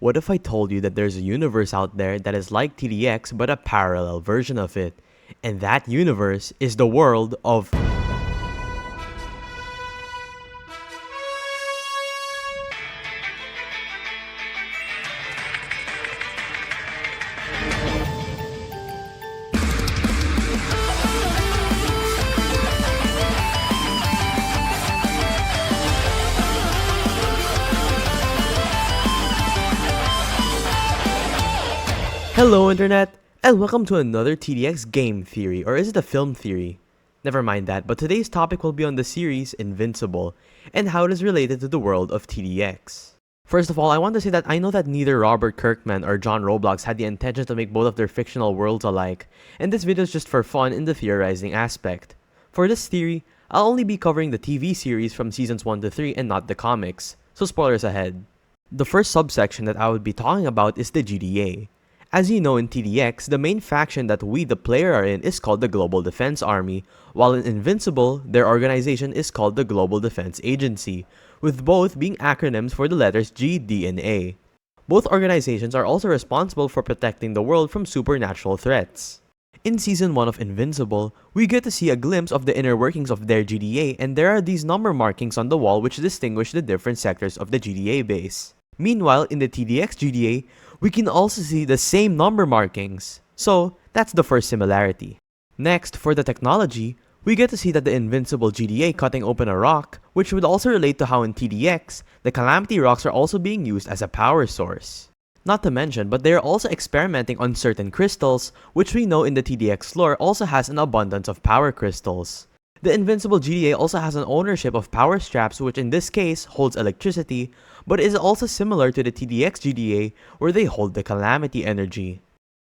What if I told you that there's a universe out there that is like TDX but a parallel version of it? And that universe is the world of... Hello Internet, and welcome to another TDX game theory, or is it a film theory? Never mind that, but today's topic will be on the series Invincible, and how it is related to the world of TDX. First of all, I want to say that I know that neither Robert Kirkman or John Roblox had the intention to make both of their fictional worlds alike, and this video is just for fun in the theorizing aspect. For this theory, I'll only be covering the TV series from seasons 1 to 3 and not the comics, so spoilers ahead. The first subsection that I would be talking about is the GDA. As you know, in TDX, the main faction that we, the player, are in is called the Global Defense Army, while in Invincible, their organization is called the Global Defense Agency, with both being acronyms for the letters G, D, and A. Both organizations are also responsible for protecting the world from supernatural threats. In Season 1 of Invincible, we get to see a glimpse of the inner workings of their GDA, and there are these number markings on the wall which distinguish the different sectors of the GDA base. Meanwhile, in the TDX GDA, we can also see the same number markings. So, that's the first similarity. Next, for the technology, we get to see that the Invincible GDA cutting open a rock, which would also relate to how in TDX, the calamity rocks are also being used as a power source. Not to mention, but they are also experimenting on certain crystals, which we know in the TDX lore also has an abundance of power crystals. The Invincible GDA also has an ownership of power straps, which in this case holds electricity, but is also similar to the TDX GDA where they hold the calamity energy.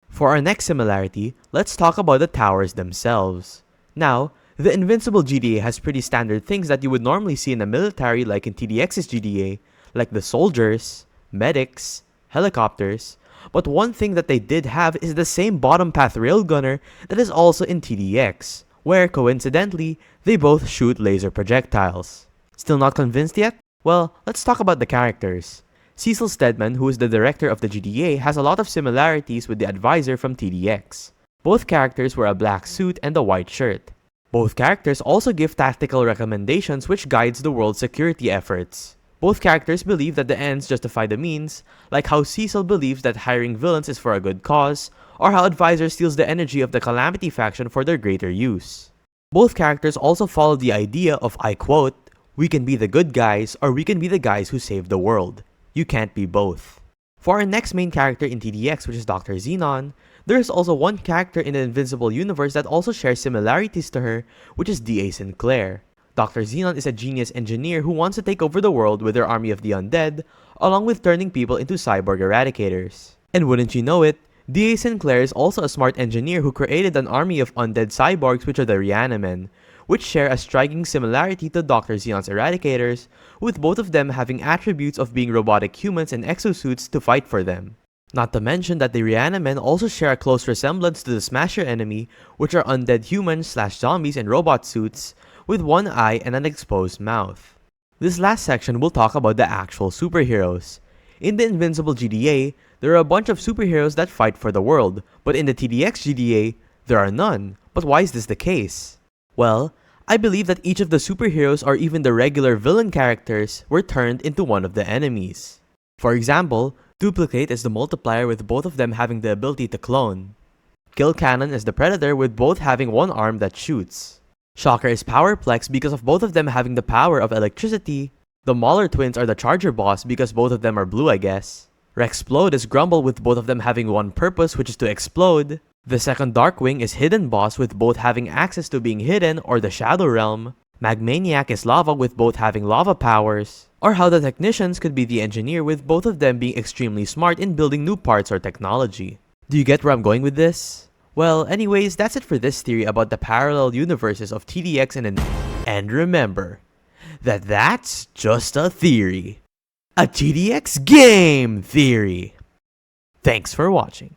For our next similarity, let's talk about the towers themselves. Now, the Invincible GDA has pretty standard things that you would normally see in the military like in TDX's GDA, like the soldiers, medics, helicopters, but one thing that they did have is the same bottom path railgunner that is also in TDX, where coincidentally, they both shoot laser projectiles. Still not convinced yet? Well, let's talk about the characters. Cecil Stedman, who is the director of the GDA, has a lot of similarities with the advisor from TDX. Both characters wear a black suit and a white shirt. Both characters also give tactical recommendations which guides the world's security efforts. Both characters believe that the ends justify the means, like how Cecil believes that hiring villains is for a good cause, or how Advisor steals the energy of the Calamity faction for their greater use. Both characters also follow the idea of, I quote, "We can be the good guys, or we can be the guys who save the world. You can't be both." For our next main character in TDX, which is Dr. Xenon, there is also one character in the Invincible universe that also shares similarities to her, which is D.A. Sinclair. Dr. Xenon is a genius engineer who wants to take over the world with their army of the undead, along with turning people into cyborg eradicators. And wouldn't you know it, D.A. Sinclair is also a smart engineer who created an army of undead cyborgs which are the Reanimen, which share a striking similarity to Dr. Xenon's eradicators, with both of them having attributes of being robotic humans in exosuits to fight for them. Not to mention that the Reanimen also share a close resemblance to the Smasher enemy, which are undead humans/zombies in robot suits, with one eye and an exposed mouth. This last section will talk about the actual superheroes. In the Invincible GDA, there are a bunch of superheroes that fight for the world, but in the TDX GDA, there are none. But why is this the case? Well, I believe that each of the superheroes or even the regular villain characters were turned into one of the enemies. For example, Duplicate is the multiplier with both of them having the ability to clone. Kill Cannon is the predator with both having one arm that shoots. Shocker is Powerplex because of both of them having the power of electricity. The Mauler twins are the Charger boss because both of them are blue, I guess. Rexplode is Grumble with both of them having one purpose, which is to explode. The second Darkwing is Hidden Boss with both having access to being hidden or the Shadow Realm. Magmaniac is Lava with both having lava powers. Or how the Technicians could be the engineer with both of them being extremely smart in building new parts or technology. Do you get where I'm going with this? Well, anyways, that's it for this theory about the parallel universes of TDX and remember that that's just a theory. A TDX game theory. Thanks for watching.